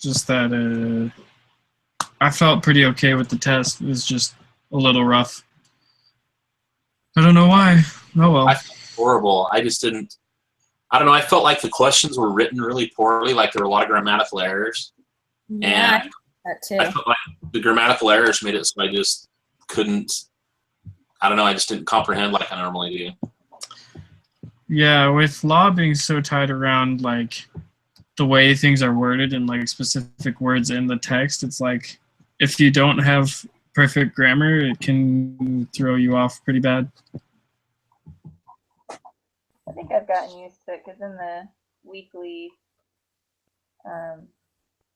Just that I felt pretty okay with the test. It was just a little rough. I don't know why. Oh well. I felt horrible. I just didn't. I don't know. I felt like the questions were written really poorly. Like there were a lot of grammatical errors. Yeah, And that too. I felt like the grammatical errors made it so I just couldn't. I don't know. I just didn't comprehend like I normally do. Yeah, with law being so tied around like the way things are worded and like specific words in the text, it's like if you don't have perfect grammar, it can throw you off pretty bad. I think I've gotten used to it because in the weekly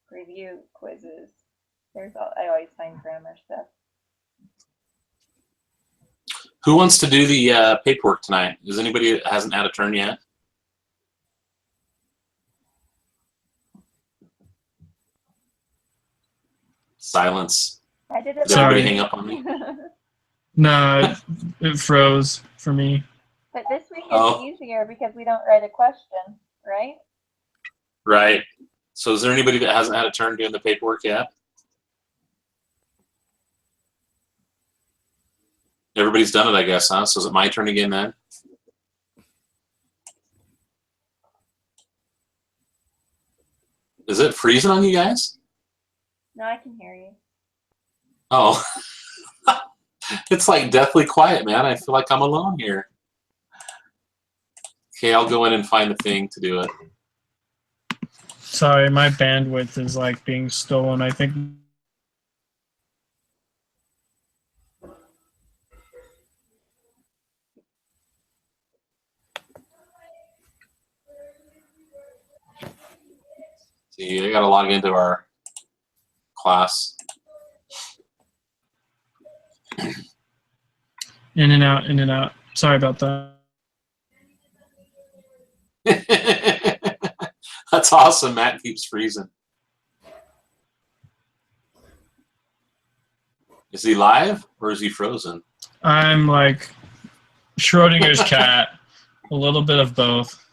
review quizzes, I always find grammar stuff. Who wants to do the paperwork tonight? Is anybody that hasn't had a turn yet? Silence. I did it. Did everybody hang up on me? No, it froze for me. But this week is easier because we don't write a question, right? Right. So is there anybody that hasn't had a turn doing the paperwork yet? Everybody's done it, I guess, huh? So is it my turn again then? Is it freezing on you guys? No, I can hear you. Oh. It's like deathly quiet, man. I feel like I'm alone here. Okay, I'll go in and find the thing to do it. Sorry, my bandwidth is like being stolen, I think. See, I gotta log into our class. In and out, in and out. Sorry about that. That's awesome. Matt keeps freezing. Is he live or is he frozen? I'm like Schrodinger's cat. A little bit of both.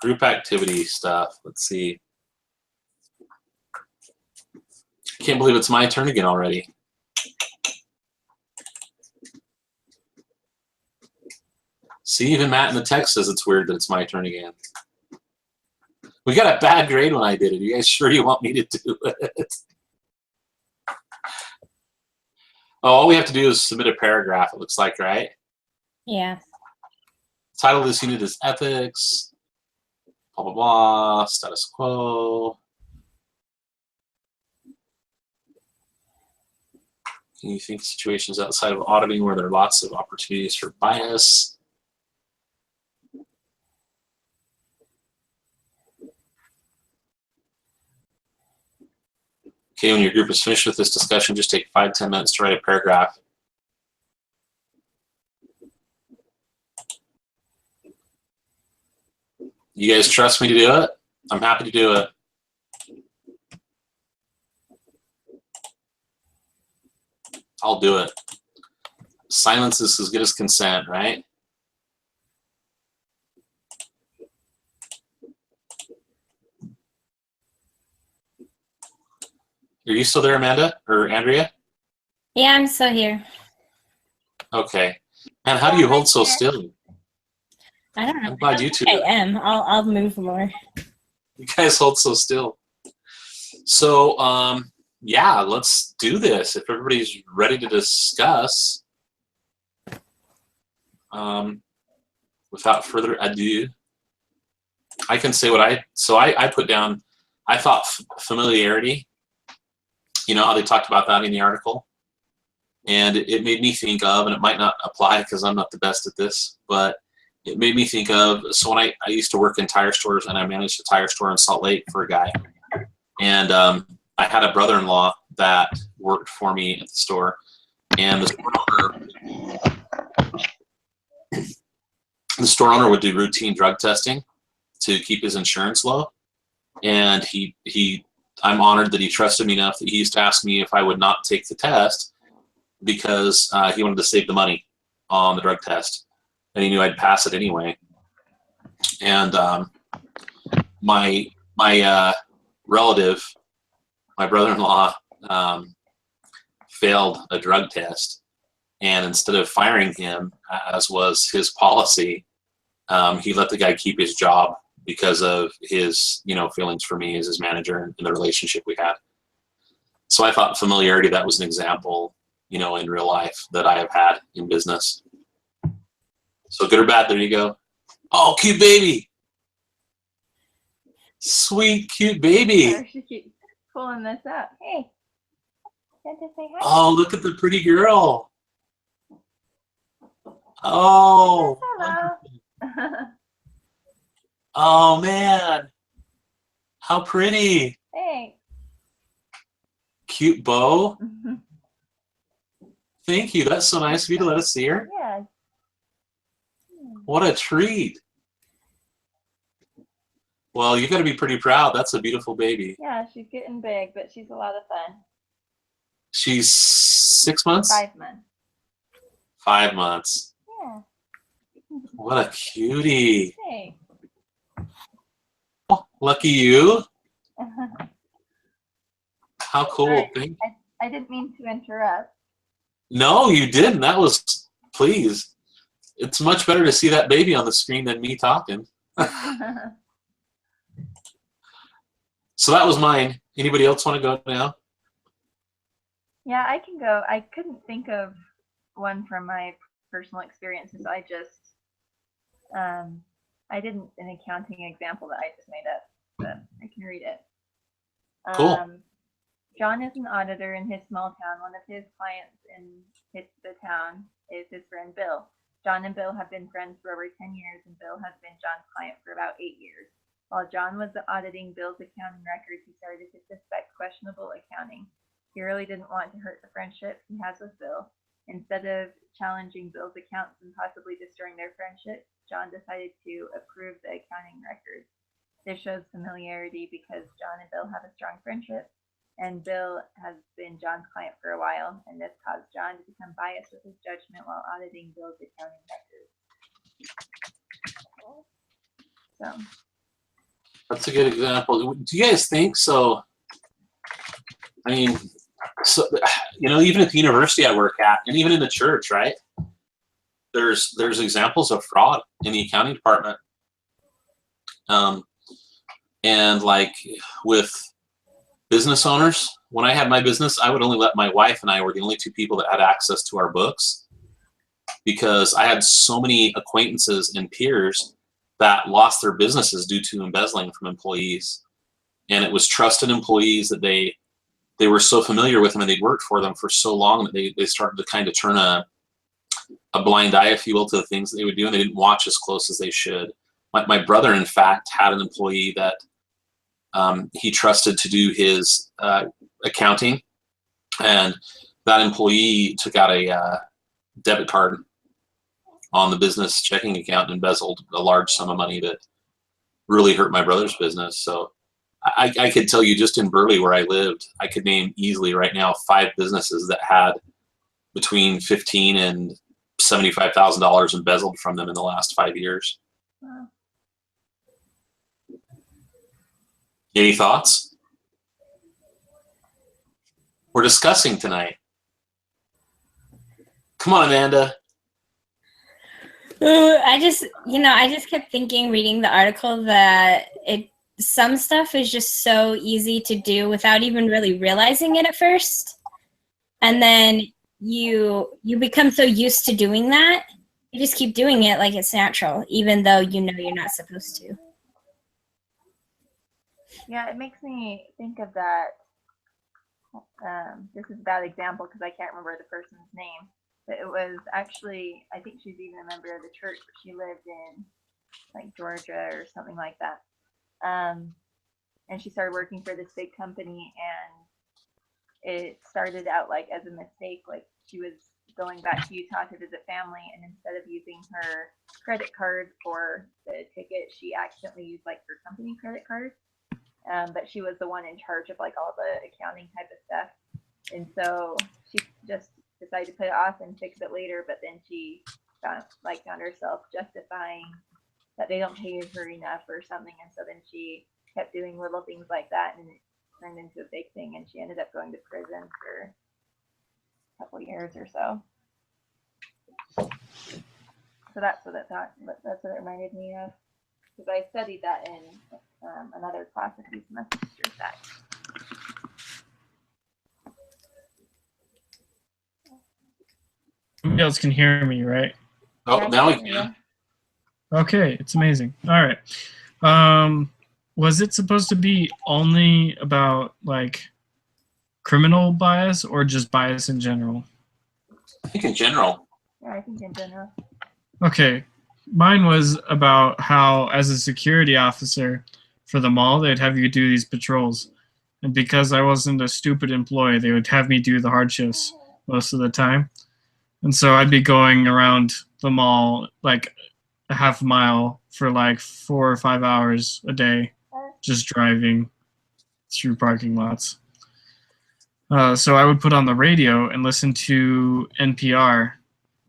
Group activity stuff. Let's see. Can't believe it's my turn again already. See, even Matt in the text says it's weird that it's my turn again. We got a bad grade when I did it. Are you guys sure you want me to do it? Oh, all we have to do is submit a paragraph, it looks like, right? Yeah. Title of this unit is Ethics. Blah, blah, blah. Status quo. Can you think of situations outside of auditing where there are lots of opportunities for bias? Okay, when your group is finished with this discussion, just take 5-10 minutes to write a paragraph. You guys trust me to do it? I'm happy to do it. I'll do it. Silence is as good as consent, right? Are you still there, Amanda or Andrea? Yeah, I'm still here. Okay. Man, how do you hold so still? I don't know. I'm glad you two. I am. I'll move more. You guys hold so still. So, yeah, let's do this. If everybody's ready to discuss, without further ado, I can say what I put down. I thought familiarity. You know how they talked about that in the article? And it made me think of, and it might not apply because I'm not the best at this, but it made me think of, so when I used to work in tire stores and I managed a tire store in Salt Lake for a guy. And I had a brother-in-law that worked for me at the store. And the store owner would do routine drug testing to keep his insurance low. And he I'm honored that he trusted me enough that he used to ask me if I would not take the test because he wanted to save the money on the drug test, and he knew I'd pass it anyway. And my relative, my brother-in-law, failed a drug test, and instead of firing him, as was his policy, he let the guy keep his job because of his, feelings for me as his manager and the relationship we had. So I thought familiarity, that was an example, in real life that I have had in business. So good or bad, there you go. Oh, cute baby. Sweet, cute baby. Or she keeps pulling this up. Hey, can't just say hi? Oh, look at the pretty girl. Oh, Hello. oh man. How pretty. Hey. Cute bow. Thank you. That's so nice of you to let us see her. Yeah. What a treat. Well, you got to be pretty proud. That's a beautiful baby. Yeah, she's getting big, but she's a lot of fun. She's 6 months? 5 months. 5 months. Yeah. What a cutie. Hey. Oh, lucky you. How cool. Sorry, I didn't mean to interrupt. No, you didn't. That was, please. It's much better to see that baby on the screen than me talking. So that was mine. Anybody else want to go now? Yeah, I can go. I couldn't think of one from my personal experiences. I did an accounting example that I just made up, but I can read it. Cool. John is an auditor in his small town. One of his clients in the town is his friend Bill. John and Bill have been friends for over 10 years, and Bill has been John's client for about 8 years. While John was auditing Bill's accounting records, he started to suspect questionable accounting. He really didn't want to hurt the friendship he has with Bill. Instead of challenging Bill's accounts and possibly destroying their friendship, John decided to approve the accounting records. This shows familiarity because John and Bill have a strong friendship, and Bill has been John's client for a while, and this caused John to become biased with his judgment while auditing Bill's accounting records. So. That's a good example. Do you guys think so? I mean, so even at the university I work at, and even in the church, right? There's examples of fraud in the accounting department, and like with business owners. When I had my business, I would only let my wife and I were the only two people that had access to our books, because I had so many acquaintances and peers that lost their businesses due to embezzling from employees. And it was trusted employees that they were so familiar with them, and they'd worked for them for so long that they started to kind of turn a blind eye, if you will, to the things that they would do, and they didn't watch as close as they should. My brother, in fact, had an employee that he trusted to do his accounting, and that employee took out a debit card on the business checking account and embezzled a large sum of money that really hurt my brother's business. So I could tell you, just in Burley where I lived, I could name easily right now 5 businesses that had between $15,000 and $75,000 embezzled from them in the last 5 years. Wow. Any thoughts? We're discussing tonight. Come on, Amanda. I just kept thinking, reading the article, that some stuff is just so easy to do without even really realizing it at first. And then you become so used to doing that, you just keep doing it like it's natural, even though you know you're not supposed to. Yeah, it makes me think of that. This is a bad example because I can't remember the person's name, but it was actually, I think she's even a member of the church, but she lived in like Georgia or something like that. And she started working for this big company, and it started out like as a mistake. Like, she was going back to Utah to visit family, and instead of using her credit card for the ticket, she accidentally used like her company credit card. but she was the one in charge of like all the accounting type of stuff. And so she just decided to put it off and fix it later, but then she found herself justifying that they don't pay her enough or something. And so then she kept doing little things like that, and it turned into a big thing, and she ended up going to prison for a couple years or so. So that's what it reminded me of, because I studied that in another class a few semesters back. You guys can hear me, right? Oh, Yeah, now we I can. hear Okay, it's amazing. All right. Was it supposed to be only about like criminal bias or just bias in general? I think in general. you. Yeah, I think in general. Okay. Mine was about how, as a security officer for the mall, they'd have you do these patrols. And because I wasn't a stupid employee, they would have me do the hard shifts most of the time. And so I'd be going around the mall like a half mile for like 4 or 5 hours a day, just driving through parking lots. So I would put on the radio and listen to NPR,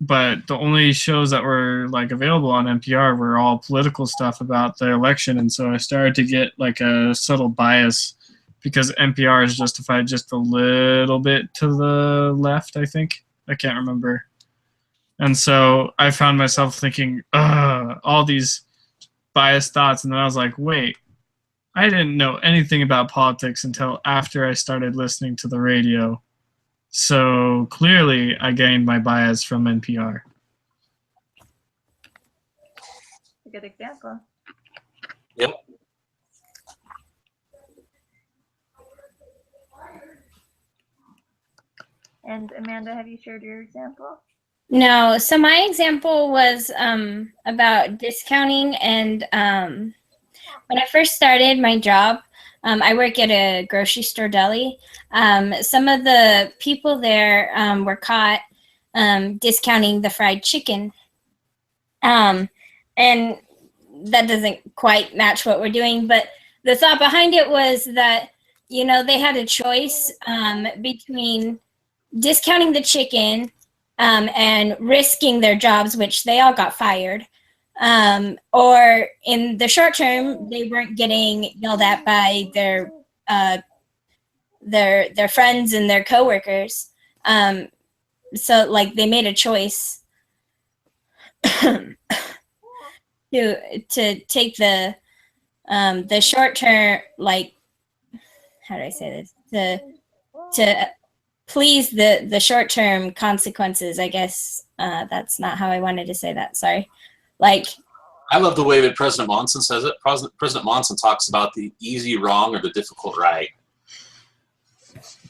but the only shows that were like available on NPR were all political stuff about the election, and so I started to get like a subtle bias because NPR is justified just a little bit to the left, I think. I can't remember. And so I found myself thinking, all these biased thoughts, and then I was like, wait, I didn't know anything about politics until after I started listening to the radio. So clearly I gained my bias from NPR. A good example. Yep. And Amanda, have you shared your example? No, so my example was about discounting, and when I first started my job, I work at a grocery store deli. Some of the people there were caught discounting the fried chicken, and that doesn't quite match what we're doing, but the thought behind it was that, you know, they had a choice between discounting the chicken and risking their jobs, which they all got fired. Or in the short term, they weren't getting yelled at by their friends and their coworkers. So like they made a choice to take the short term, like, how do I say this? To please the short term consequences, I guess. That's not how I wanted to say that. Sorry. Like, I love the way that President Monson says it. President Monson talks about the easy wrong or the difficult right.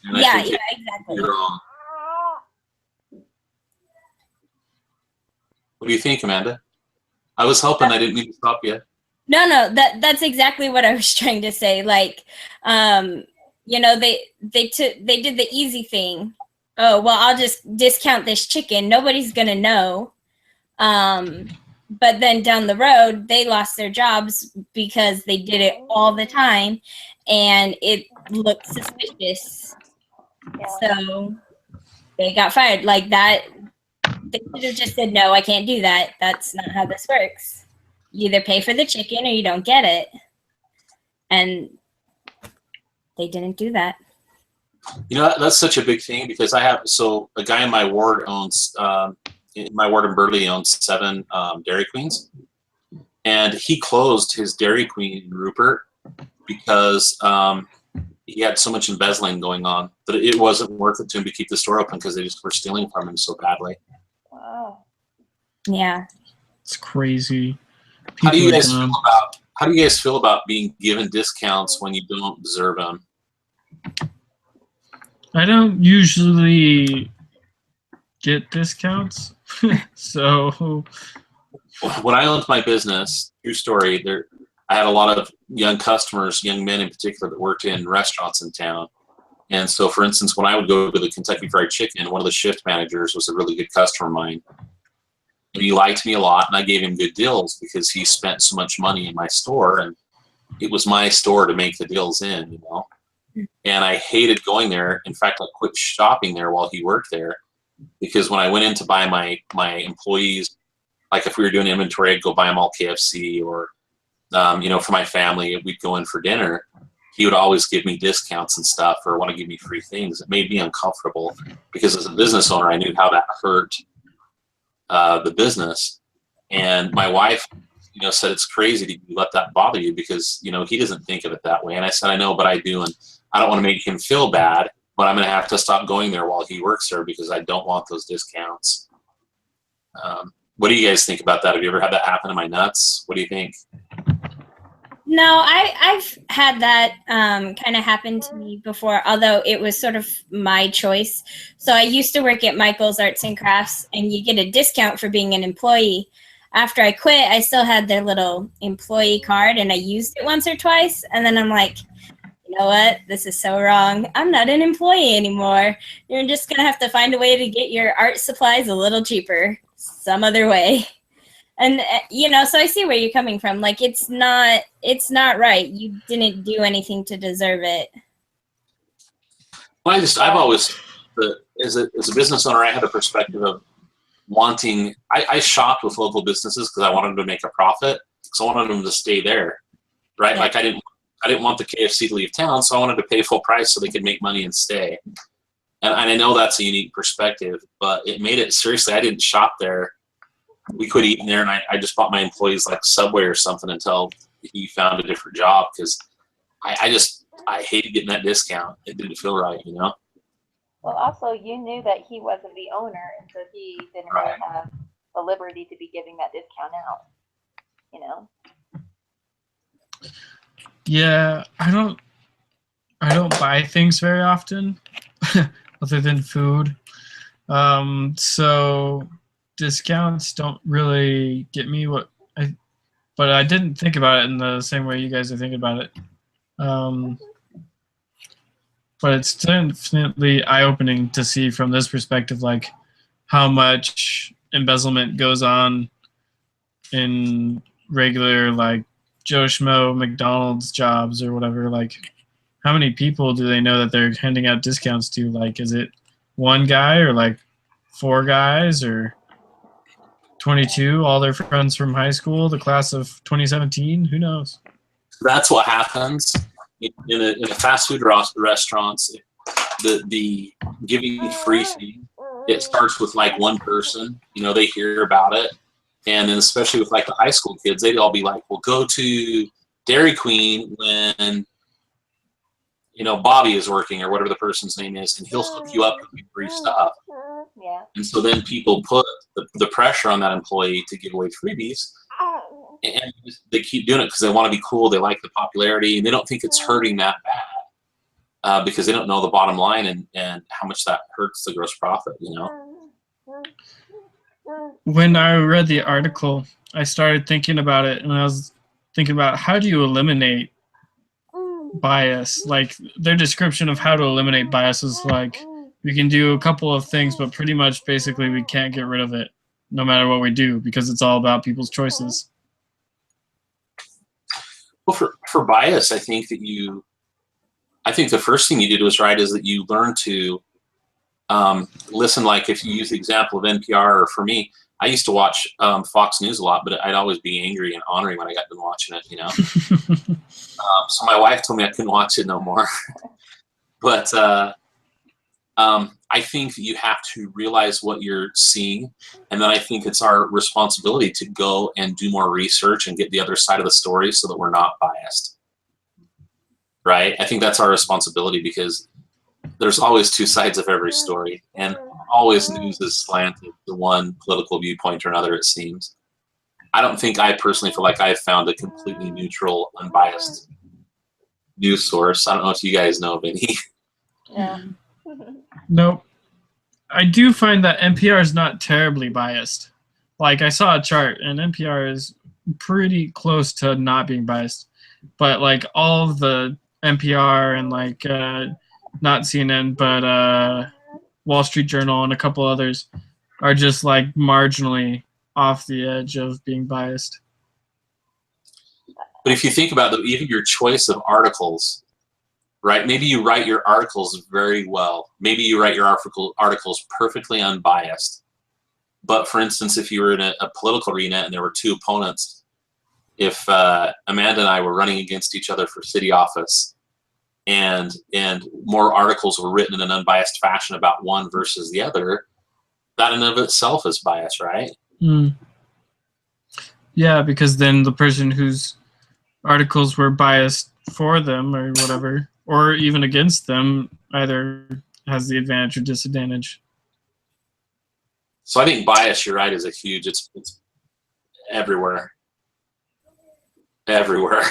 And yeah, I think exactly. you're wrong. What do you think, Amanda? I was hoping I didn't mean to stop you. No, that's exactly what I was trying to say. Like, you know, they did the easy thing. Oh, well, I'll just discount this chicken. Nobody's gonna know. But then down the road, they lost their jobs because they did it all the time, and it looked suspicious. So they got fired. Like that, they should have just said, no, I can't do that. That's not how this works. You either pay for the chicken or you don't get it. And they didn't do that. You know, that's such a big thing because a guy in my ward owns, my ward in Burley owns 7 Dairy Queens. And he closed his Dairy Queen in Rupert because he had so much embezzling going on that it wasn't worth it to him to keep the store open because they just were stealing from him so badly. Wow. Yeah. It's crazy. How do you People are guys dumb. feel about being given discounts when you don't deserve them? I don't usually get discounts. So When I owned my business, true story, I had a lot of young customers, young men in particular, that worked in restaurants in town. And so, for instance, when I would go to the Kentucky Fried Chicken, one of the shift managers was a really good customer of mine. And he liked me a lot, and I gave him good deals because he spent so much money in my store. And it was my store to make the deals in, you know. And I hated going there. In fact, I quit shopping there while he worked there, because when I went in to buy my employees, like if we were doing inventory, I'd go buy them all KFC, or you know, for my family, we'd go in for dinner. He would always give me discounts and stuff, or want to give me free things. It made me uncomfortable, because as a business owner, I knew how that hurt the business. And my wife, you know, said, it's crazy to let that bother you, because, you know, he doesn't think of it that way. And I said, I know, but I do. And I don't want to make him feel bad, but I'm going to have to stop going there while he works there, because I don't want those discounts. What do you guys think about that? Have you ever had that happen? Am I nuts? What do you think? No, I've had that kind of happen to me before, although it was sort of my choice. So I used to work at Michael's Arts and Crafts, and you get a discount for being an employee. After I quit, I still had their little employee card, and I used it once or twice. And then I'm like, you know what? This is so wrong. I'm not an employee anymore. You're just going to have to find a way to get your art supplies a little cheaper some other way. And, you know, so I see where you're coming from. Like, it's not right. You didn't do anything to deserve it. Well, I've always, as a business owner, I had a perspective of wanting, I shopped with local businesses because I wanted them to make a profit. So I wanted them to stay there, right? Yeah. Like I didn't want the KFC to leave town, so I wanted to pay full price so they could make money and stay. And I know that's a unique perspective, but it made it, seriously, I didn't shop there. We quit eating there, and I just bought my employees like Subway or something until he found a different job, because I hated getting that discount. It didn't feel right, you know? Well, also, you knew that he wasn't the owner, and so he didn't really have the liberty to be giving that discount out, you know? Yeah, I don't buy things very often other than food. So discounts don't really get me but I didn't think about it in the same way you guys are thinking about it. But it's definitely eye-opening to see from this perspective, like how much embezzlement goes on in regular, like Joe Schmo McDonald's jobs or whatever. Like, how many people do they know that they're handing out discounts to? Like, is it one guy, or like 4 guys, or 22, all their friends from high school, the class of 2017? Who knows? That's what happens in a fast food restaurants. The giving free thing, it starts with like one person. You know, they hear about it, and then especially with like the high school kids, they'd all be like, "Well, go to Dairy Queen when, you know, Bobby is working," or whatever the person's name is, and he'll hook you up with free stuff. Yeah. And so then people put the pressure on that employee to give away freebies, and they keep doing it because they want to be cool. They like the popularity, and they don't think it's hurting that bad, because they don't know the bottom line and how much that hurts the gross profit, you know? When I read the article, I started thinking about it, and I was thinking about, how do you eliminate bias? Like, their description of how to eliminate bias is like, we can do a couple of things, but pretty much basically we can't get rid of it no matter what we do, because it's all about people's choices. Well, for bias, I think the first thing you did was right, is that you learn to listen. Like, if you use the example of NPR, or for me, I used to watch Fox News a lot, but I'd always be angry and ornery when I got done watching it, you know? So my wife told me I couldn't watch it no more. But I think that you have to realize what you're seeing, and then I think it's our responsibility to go and do more research and get the other side of the story so that we're not biased, right? I think that's our responsibility, because there's always 2 sides of every story, and always news is slanted to one political viewpoint or another, it seems. I personally feel like I've found a completely neutral, unbiased news source. I don't know if you guys know of any. Yeah. Nope. I do find that NPR is not terribly biased. Like, I saw a chart, and NPR is pretty close to not being biased. But like, all of the NPR and like not CNN, but Wall Street Journal and a couple others are just like marginally off the edge of being biased. But if you think about even your choice of articles, right? Maybe you write your articles very well. Maybe you write your articles perfectly unbiased. But for instance, if you were in a political arena and there were two opponents, if Amanda and I were running against each other for city office, and more articles were written in an unbiased fashion about one versus the other, that in and of itself is bias, right? Mm. Yeah, because then the person whose articles were biased for them or whatever, or even against them, either has the advantage or disadvantage. So I think bias, you're right, is a huge, it's everywhere. Everywhere.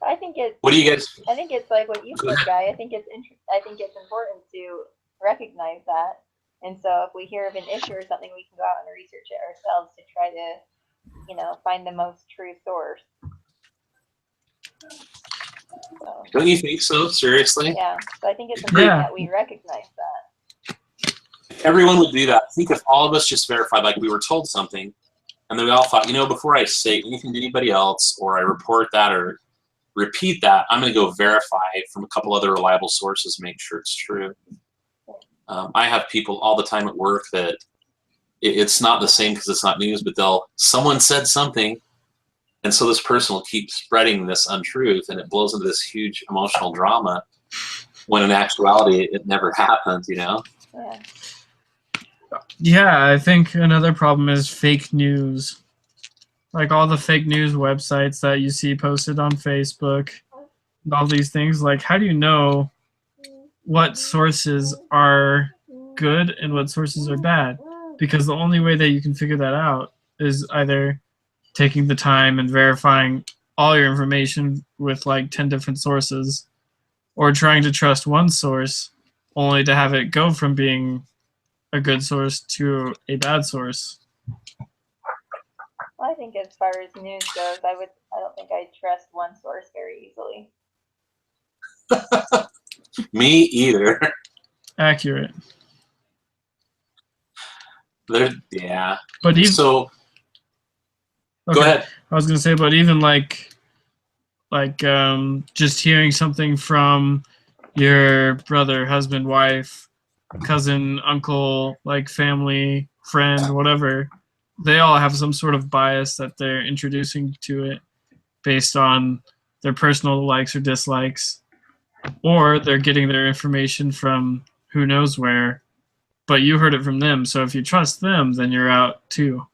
I think it's. What do you guys? I think it's like what you Go said, ahead. Guy. I think it's important to recognize that. And so if we hear of an issue or something, we can go out and research it ourselves to try to, find the most true source. So, Don't you think so? Seriously? yeah. So I think it's important Yeah. that we recognize that. Everyone would do that. I think if all of us just verified, like we were told something, and then we all thought, before I say anything to anybody else, or I report that or repeat that, I'm going to go verify from a couple other reliable sources, make sure it's true. I have people all the time at work that it's not the same because it's not news, but someone said something, and so this person will keep spreading this untruth, and it blows into this huge emotional drama when in actuality it never happened, Yeah. Yeah, I think another problem is fake news. Like all the fake news websites that you see posted on Facebook, and all these things. Like, how do you know what sources are good and what sources are bad? Because the only way that you can figure that out is either taking the time and verifying all your information with like 10 different sources, or trying to trust one source only to have it go from being a good source to a bad source. Well, I think as far as news goes, I don't think I trust one source very easily. Me either. Accurate. Yeah. But even So okay, go ahead. I was gonna say, but even like just hearing something from your brother, husband, wife, cousin, uncle, like family, friend, whatever, they all have some sort of bias that they're introducing to it based on their personal likes or dislikes, or they're getting their information from who knows where, but you heard it from them. So if you trust them, then you're out too.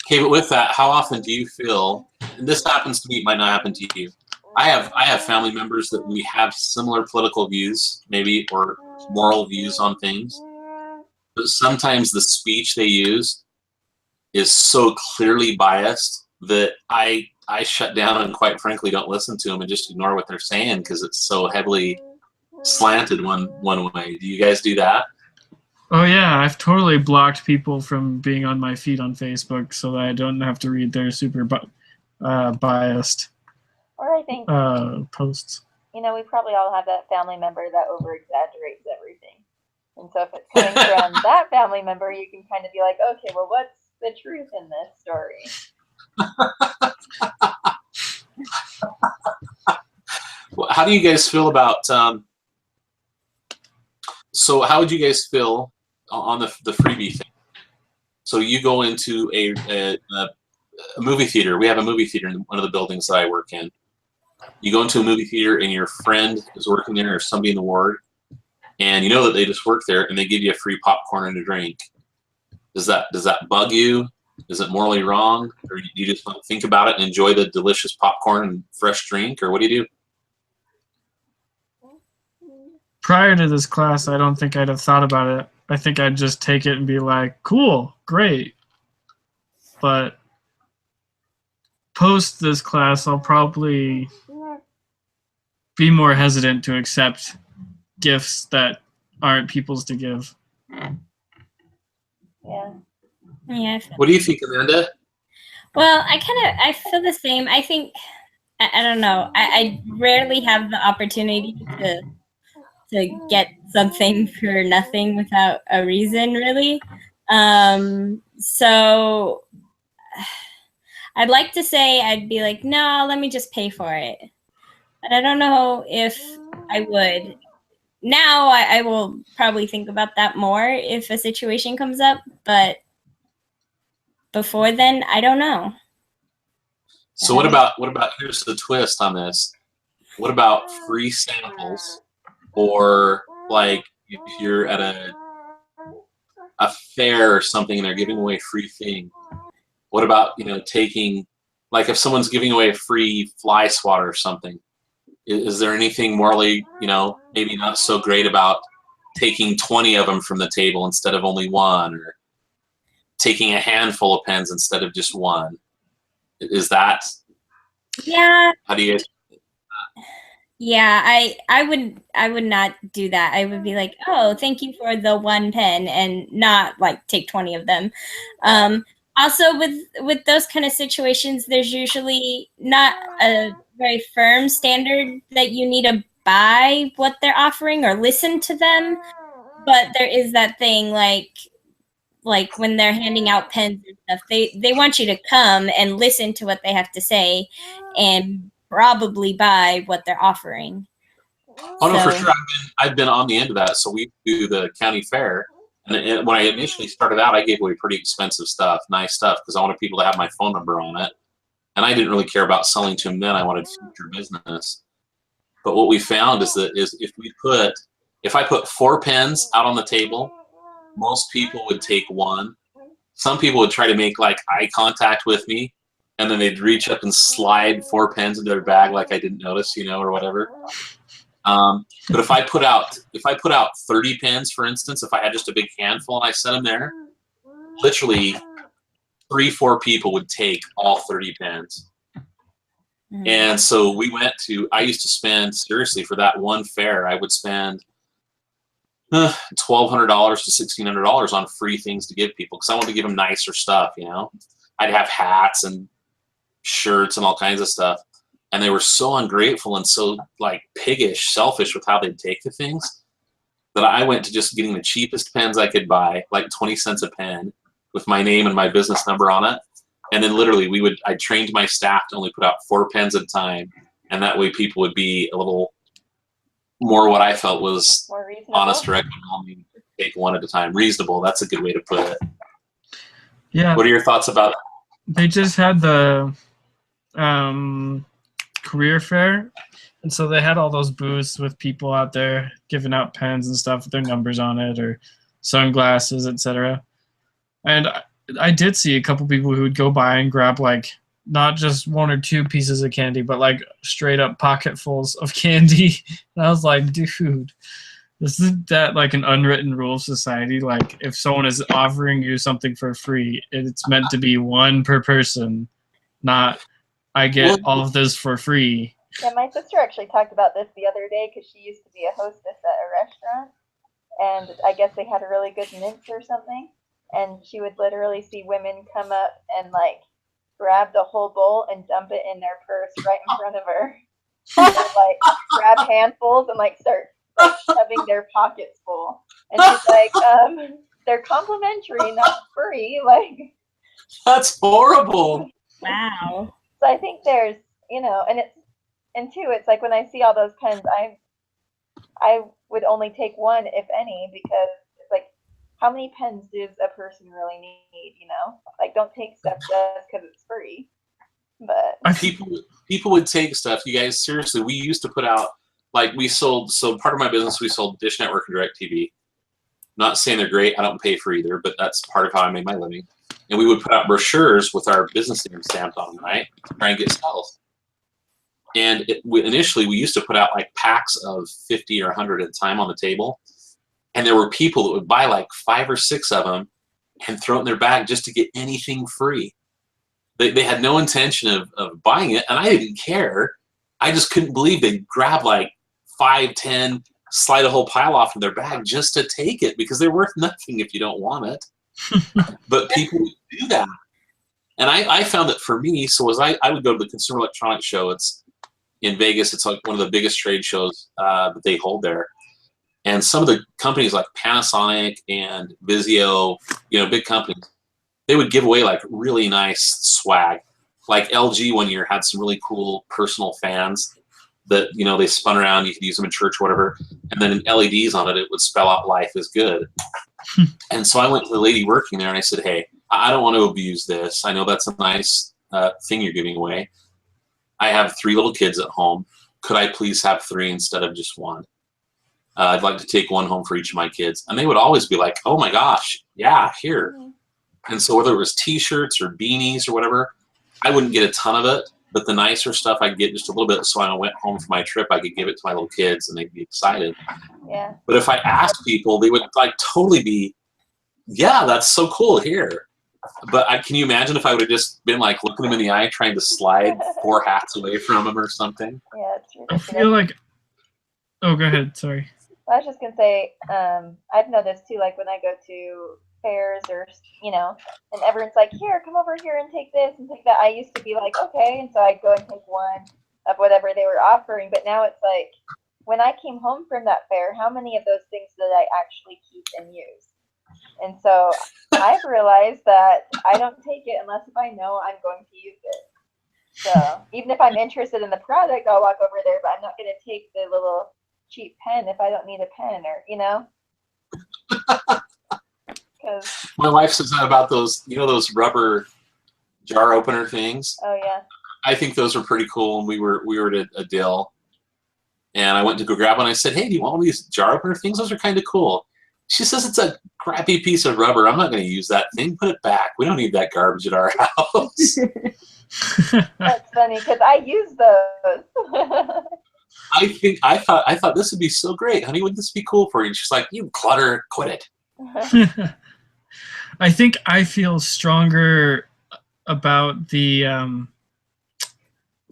Okay, but with that, how often do you feel, and this happens to me, it might not happen to you. I have family members that we have similar political views, maybe, or moral views on things. But sometimes the speech they use is so clearly biased that I shut down and quite frankly don't listen to them and just ignore what they're saying because it's so heavily slanted one way. Do you guys do that? Oh yeah, I've totally blocked people from being on my feed on Facebook so that I don't have to read their super biased Or I think, posts. we probably all have that family member that over-exaggerates everything. And so if it's coming from that family member, you can kind of be like, okay, well, what's the truth in this story? How do you guys feel about so how would you guys feel on the freebie thing? So you go into a movie theater. We have a movie theater in one of the buildings that I work in. You go into a movie theater and your friend is working there or somebody in the ward, and you know that they just work there and they give you a free popcorn and a drink. Does that bug you? Is it morally wrong? Or do you just want to think about it and enjoy the delicious popcorn and fresh drink? Or what do you do? Prior to this class, I don't think I'd have thought about it. I think I'd just take it and be like, cool, great. But post this class, I'll probably be more hesitant to accept gifts that aren't people's to give. Yeah. Yeah. What do you think, Amanda? Well, I feel the same. I think, I don't know. I rarely have the opportunity to get something for nothing without a reason, really. So I'd like to say I'd be like, no, let me just pay for it. But I don't know if I would. Now I will probably think about that more if a situation comes up, but before then, I don't know. So what about here's the twist on this. What about free samples, or like if you're at a fair or something and they're giving away free thing? What about, taking, like if someone's giving away a free fly swatter or something, is there anything morally, maybe not so great about taking 20 of them from the table instead of only one, or taking a handful of pens instead of just one? Is that, Yeah. how do you guys? Yeah, I would not do that. I would be like, oh, thank you for the one pen, and not like take 20 of them. Also, with those kind of situations, there's usually not a very firm standard that you need to buy what they're offering or listen to them. But there is that thing like when they're handing out pens and stuff, they want you to come and listen to what they have to say and probably buy what they're offering. Oh no, for sure. I've been on the end of that. So we do the county fair, and when I initially started out, I gave away pretty expensive stuff, nice stuff, because I wanted people to have my phone number on it, and I didn't really care about selling to them then. I wanted future business. But what we found is that if I put 4 pens out on the table, most people would take one. Some people would try to make like eye contact with me, and then they'd reach up and slide 4 pens into their bag like I didn't notice, or whatever. But if I put out 30 pens, for instance, if I had just a big handful and I set them there, literally 3-4 people would take all 30 pens. Mm-hmm. And so I used to spend, seriously, for that one fair, I would spend $1,200 to $1,600 on free things to give people, because I wanted to give them nicer stuff. I'd have hats and shirts and all kinds of stuff, and they were so ungrateful and so like piggish, selfish with how they'd take the things, that I went to just getting the cheapest pens I could buy, like 20 cents a pen, with my name and my business number on it. And then literally I trained my staff to only put out 4 pens at a time, and that way people would be a little more what I felt was honest, direct, and take one at a time. Reasonable, that's a good way to put it. Yeah. What are your thoughts about it? They just had the career fair, and so they had all those booths with people out there giving out pens and stuff with their numbers on it, or sunglasses, etc. And I did see a couple people who would go by and grab like not just 1 or 2 pieces of candy, but like straight up pocketfuls of candy. And I was like, dude, isn't that like an unwritten rule of society? Like if someone is offering you something for free, it's meant to be 1 per person, not I get all of this for free. Yeah, my sister actually talked about this the other day, because she used to be a hostess at a restaurant, and I guess they had a really good mince or something, and she would literally see women come up and like grab the whole bowl and dump it in their purse right in front of her. And, like grab handfuls and like start like shoving their pockets full. And she's like, they're complimentary, not free. Like, that's horrible. Wow. So I think there's, and it's like when I see all those pens, I would only take 1, if any, because it's like, how many pens does a person really need? Like, don't take stuff just because it's free. But people would take stuff. You guys, seriously, we used to put out, like, so part of my business, we sold Dish Network and DirecTV. Not saying they're great. I don't pay for either, but that's part of how I make my living. And we would put out brochures with our business name stamped on them, right? Try and get sales. And initially, we used to put out like packs of 50 or 100 at a time on the table. And there were people that would buy like 5 or 6 of them and throw it in their bag just to get anything free. They had no intention of buying it, and I didn't care. I just couldn't believe they'd grab like 5, 10, slide a whole pile off in their bag just to take it, because they're worth nothing if you don't want it. But people would do that. And I found that for me, so as I would go to the Consumer Electronics Show, it's in Vegas. It's like one of the biggest trade shows that they hold there. And some of the companies like Panasonic and Vizio, big companies, they would give away like really nice swag. like LG one year had some really cool personal fans that, you know, they spun around, you could use them in church or whatever, and then in LEDs on it, it would spell out life is good. And so I went to the lady working there and I said, hey, I don't want to abuse this. I know that's a nice thing you're giving away. I have 3 little kids at home. Could I please have 3 instead of just 1? I'd like to take 1 home for each of my kids. And they would always be like, oh my gosh, yeah, here. And so whether it was t-shirts or beanies or whatever, I wouldn't get a ton of it, but the nicer stuff I'd get just a little bit, so when I went home for my trip, I could give it to my little kids and they'd be excited. Yeah. But if I asked people, they would like totally be, yeah, that's so cool, here. But can you imagine if I would have just been like looking them in the eye, trying to slide 4 hats away from them or something? Yeah, it's I ridiculous. feel like. Oh, go ahead. Sorry. I was just gonna say, I've noticed too, like when I go to fairs or, you know, and everyone's like, here, come over here and take this and take that. I used to be like, okay, and so I'd go and take one of whatever they were offering. But now it's like, when I came home from that fair, how many of those things did I actually keep and use? And so I've realized that I don't take it unless if I know I'm going to use it. So even if I'm interested in the product, I'll walk over there, but I'm not going to take the little cheap pen if I don't need a pen, or, you know. My wife says that about those, you know, those rubber jar opener things. Oh yeah. I think those are pretty cool. And we were at a Dill, and I went to go grab one. I said, hey, do you want one of these jar opener things? Those are kind of cool. She says, it's a crappy piece of rubber. I'm not going to use that thing. Put it back. We don't need that garbage at our house. That's funny because I use those. I thought this would be so great, honey. Wouldn't this be cool for you? And she's like, you clutter, quit it. I think I feel stronger about the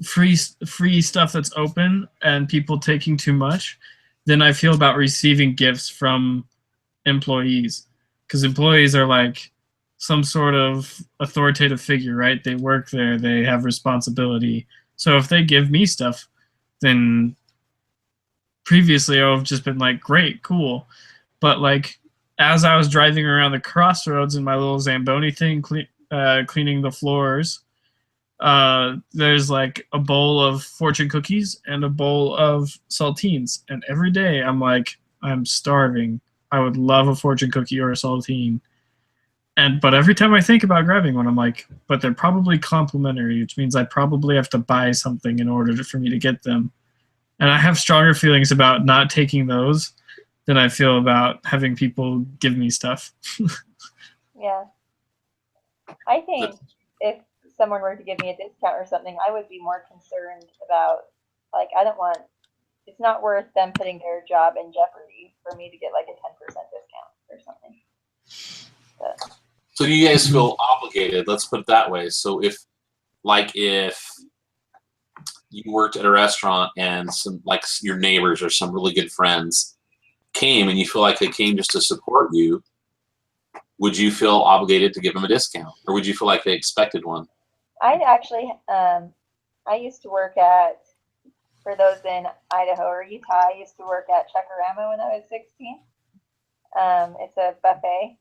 free stuff that's open and people taking too much than I feel about receiving gifts from employees, because employees are like some sort of authoritative figure, right? They work there, they have responsibility. So if they give me stuff, then previously I would have just been like, great, cool. But like, as I was driving around the crossroads in my little Zamboni thing, cleaning the floors, there's like a bowl of fortune cookies and a bowl of saltines. And every day I'm like, I'm starving. I would love a fortune cookie or a saltine. But every time I think about grabbing one, I'm like, but they're probably complimentary, which means I probably have to buy something in order for me to get them. And I have stronger feelings about not taking those than I feel about having people give me stuff. Yeah. I think if someone were to give me a discount or something, I would be more concerned about, like, it's not worth them putting their job in jeopardy for me to get like a 10% discount or something. So do you guys feel obligated? Let's put it that way. So if you worked at a restaurant and some, like, your neighbors or some really good friends came and you feel like they came just to support you, would you feel obligated to give them a discount, or would you feel like they expected one? I actually, I used to work for those in Idaho or Utah, I used to work at Check-A-Rama when I was 16. It's a buffet,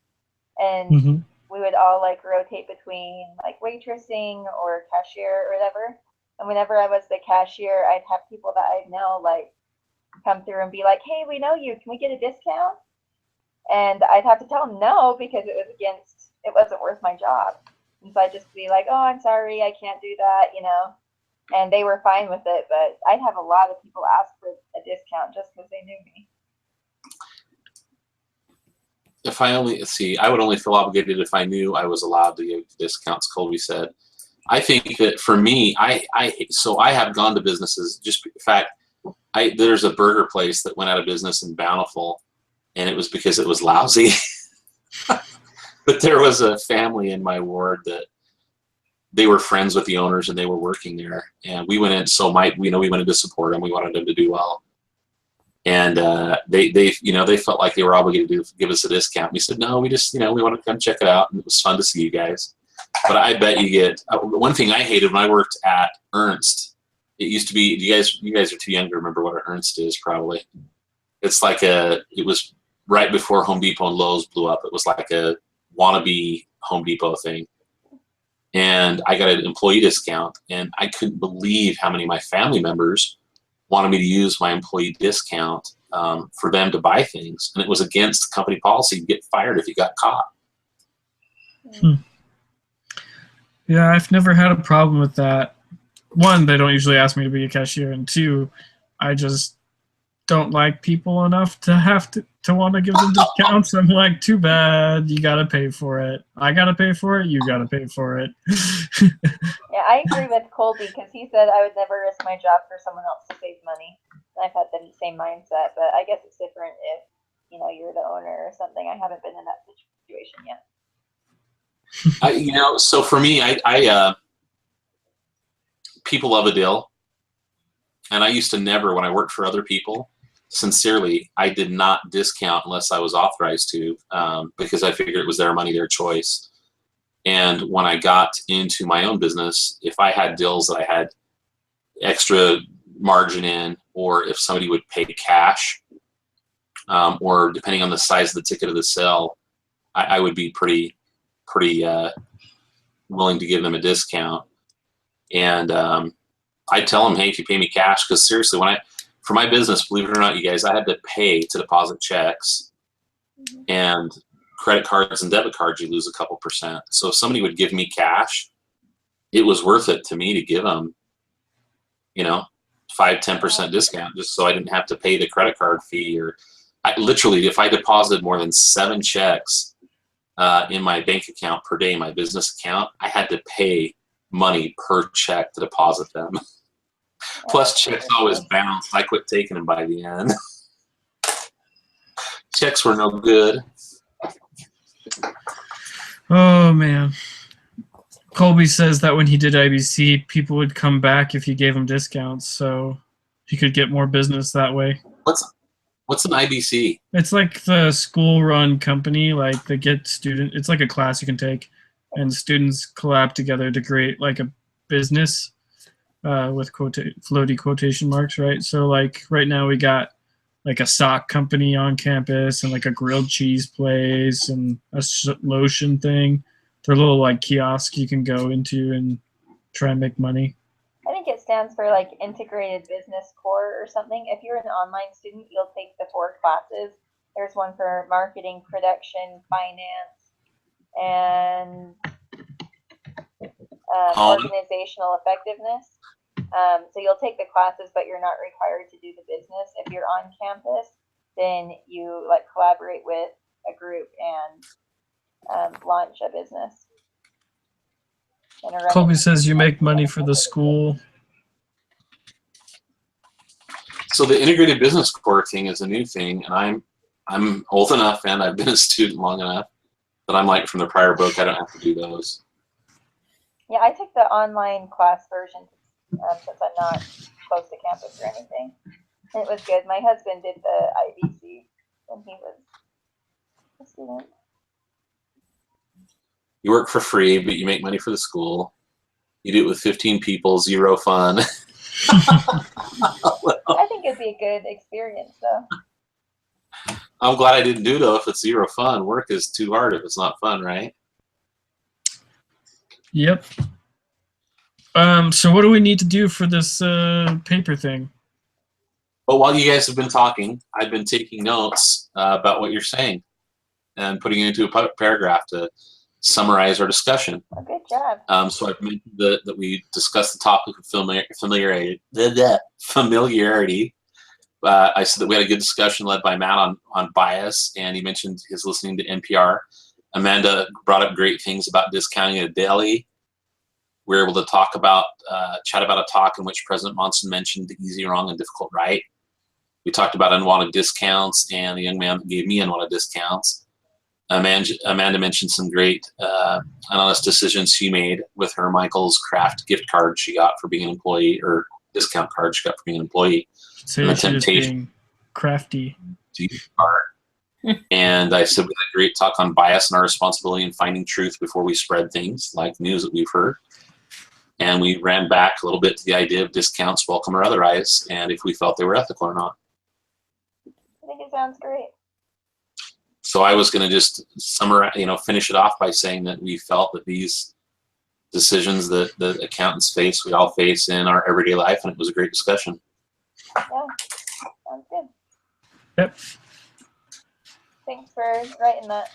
and we would all like rotate between like waitressing or cashier or whatever. And whenever I was the cashier, I'd have people that I know like come through and be like, hey, we know you, can we get a discount? And I'd have to tell them no, because it wasn't worth my job. And so I'd just be like, oh, I'm sorry, I can't do that, you know. And they were fine with it, but I'd have a lot of people ask for a discount just because they knew me. I would only feel obligated if I knew I was allowed to give discounts, Colby said. I think that for me, I have gone to businesses, just in fact, there's a burger place that went out of business in Bountiful, and it was because it was lousy. But there was a family in my ward that they were friends with the owners and they were working there, and we went in. So we wanted to support them. We wanted them to do well, and they felt like they were obligated to give us a discount. We said no, we just we want to come check it out, and it was fun to see you guys. But I bet you get one thing I hated when I worked at Ernst. It used to be, you guys are too young to remember what an Ernst is, probably. It's like it was right before Home Depot and Lowe's blew up. It was like a wannabe Home Depot thing. and I got an employee discount, and I couldn't believe how many of my family members wanted me to use my employee discount for them to buy things, and it was against company policy. You get fired if you got caught. Yeah, I've never had a problem with that. One, they don't usually ask me to be a cashier, and two, I just don't like people enough to have to want to give them discounts. I'm like, too bad, you gotta pay for it. I gotta pay for it, you gotta pay for it. Yeah, I agree with Colby because he said I would never risk my job for someone else to save money. I've had the same mindset, but I guess it's different if you're the owner or something. I haven't been in that situation yet. So for me, I people love a deal, and I used to never, when I worked for other people, sincerely, I did not discount unless I was authorized to, because I figured it was their money, their choice. And when I got into my own business, if I had deals that I had extra margin in, or if somebody would pay cash, or depending on the size of the ticket of the sale, I would be pretty willing to give them a discount. And I tell them, hey, if you pay me cash, because seriously, for my business, believe it or not, you guys, I had to pay to deposit checks, and credit cards and debit cards, you lose a couple percent. So if somebody would give me cash, it was worth it to me to give them, 5-10% discount, just so I didn't have to pay the credit card fee. Or literally, if I deposited more than 7 checks in my bank account per day, my business account, I had to pay money per check to deposit them. Plus, checks always bounce. I quit taking them by the end. Checks were no good. Oh man. Colby says that when he did IBC, people would come back if you gave them discounts, so he could get more business that way. What's an IBC? It's like the school-run company, like they get it's like a class you can take, and students collab together to create like a business with floaty quotation marks, right? So like right now we got like a sock company on campus, and like a grilled cheese place, and a lotion thing. They're little like kiosks you can go into and try and make money. I think it stands for like integrated business core or something. If you're an online student, you'll take the 4 classes. There's one for marketing, production, finance, and organizational effectiveness. So you'll take the classes, but you're not required to do the business. If you're on campus, then you like collaborate with a group and launch a business. Colby says you make money for the school. So the integrated business core thing is a new thing, and I'm old enough and I've been a student long enough that I'm like from the prior book, I don't have to do those. Yeah, I took the online class version since I'm not close to campus or anything. And it was good. My husband did the IBC when he was a student. You work for free, but you make money for the school. You do it with 15 people, 0 fun. I think it'd be a good experience, though. I'm glad I didn't do it, though, if it's 0 fun. Work is too hard if it's not fun, right? Yep. So what do we need to do for this paper thing? Well, while you guys have been talking, I've been taking notes about what you're saying and putting it into a paragraph to summarize our discussion. Oh, good job. So I've mentioned that we discussed the topic of familiarity. I said that we had a good discussion led by Matt on bias, and he mentioned his listening to NPR. Amanda brought up great things about discounting a deli. We were able to talk about, chat about a talk in which President Monson mentioned the easy wrong and difficult right. We talked about unwanted discounts and the young man that gave me unwanted discounts. Amanda mentioned some great honest decisions she made with her Michael's Craft gift card she got for being an employee, or discount card she got for being an employee. So she was being crafty. And I said we had a great talk on bias and our responsibility in finding truth before we spread things like news that we've heard. And we ran back a little bit to the idea of discounts, welcome or otherwise, and if we felt they were ethical or not. I think it sounds great. So I was going to just summarize, finish it off by saying that we felt that these decisions that the accountants face, we all face in our everyday life, and it was a great discussion. Yeah, sounds good. Yep. Thanks for writing that.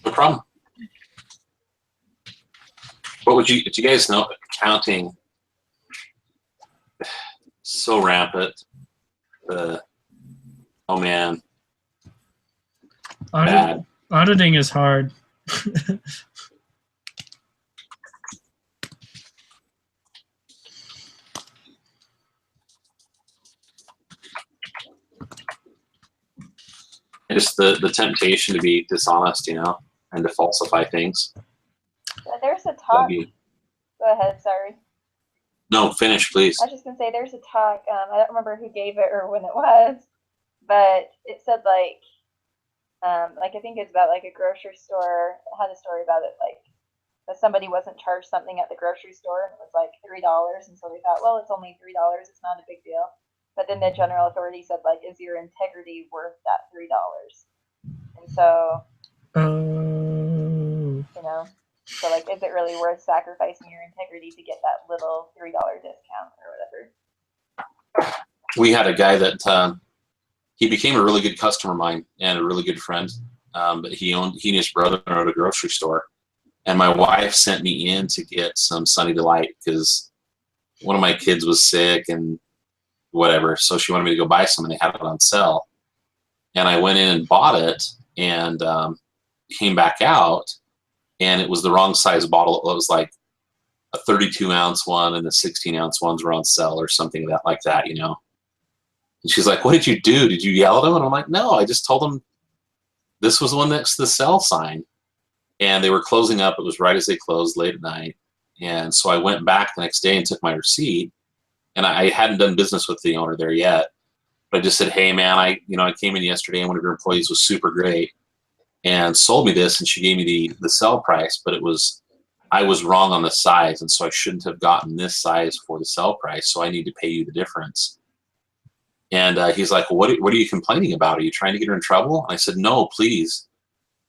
No problem. What would you? Did you guys know accounting? So rampant. Oh man, bad. Auditing is hard. Just the temptation to be dishonest, you know, and to falsify things. There's a talk. Go ahead, sorry. No, finish, please. I was just going to say there's a talk. I don't remember who gave it or when it was, but it said like I think it's about like a grocery store. It had a story about it, like that somebody wasn't charged something at the grocery store and it was like $3, and so they thought, well, it's only $3, it's not a big deal. But then the general authority said, like, is your integrity worth that $3? And so, you know, so like, is it really worth sacrificing your integrity to get that little $3 discount or whatever? We had a guy that he became a really good customer of mine and a really good friend. But he and his brother owned a grocery store, and my wife sent me in to get some Sunny Delight because one of my kids was sick and whatever, so she wanted me to go buy some, and they had it on sale. And I went in and bought it, and came back out, and it was the wrong size bottle. It was like a 32-ounce one, and the 16-ounce ones were on sale or something like that, you know. And she's like, "What did you do? Did you yell at them?" And I'm like, "No, I just told them this was the one next to the sell sign." And they were closing up. It was right as they closed, late at night. And so I went back the next day and took my receipt. And I hadn't done business with the owner there yet, but I just said, "Hey man, I came in yesterday and one of your employees was super great and sold me this, and she gave me the sell price, but I was wrong on the size, and so I shouldn't have gotten this size for the sell price, so I need to pay you the difference." And he's like, "Well, what are you complaining about? Are you trying to get her in trouble?" And I said, "No, please.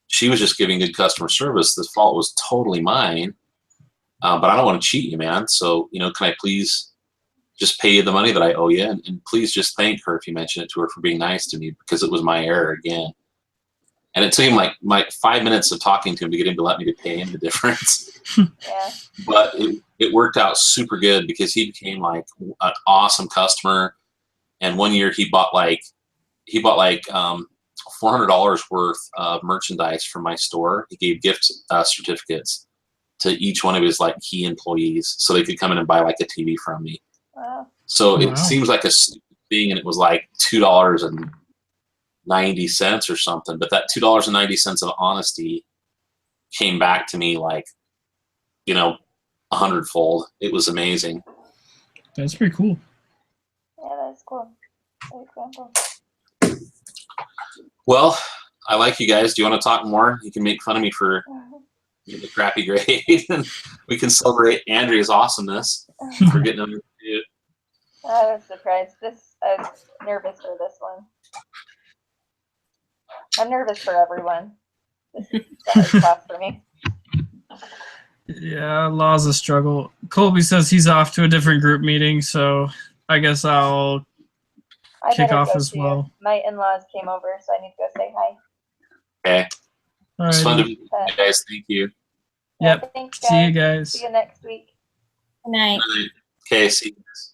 She was just giving good customer service. The fault was totally mine, but I don't want to cheat you, man. So, can I please just pay you the money that I owe you, and please just thank her if you mention it to her for being nice to me, because it was my error again." And it took him like 5 minutes of talking to him to get him to let me to pay him the difference. Yeah. But it worked out super good because he became like an awesome customer. And one year he bought like $400 worth of merchandise from my store. He gave gift certificates to each one of his like key employees so they could come in and buy like a TV from me. Wow. So Wow. It seems like a stupid thing, and it was like $2.90 or something. But that $2.90 of honesty came back to me like, 100-fold. It was amazing. That's pretty cool. Yeah, that's cool. Good example. Well, I like you guys. Do you want to talk more? You can make fun of me for the crappy grade, and we can celebrate Andrea's awesomeness for getting them to do it. I was surprised. I was nervous for this one. I'm nervous for everyone. This is tough for me. Yeah, law's a struggle. Colby says he's off to a different group meeting, so I guess I'll I kick better off go as too. well. My in-laws came over, so I need to go say hi. Okay. All It's fun to meet right. you guys. Thank you. Yep. Thanks, See you guys. See you next week. Good night. Okay, see you guys.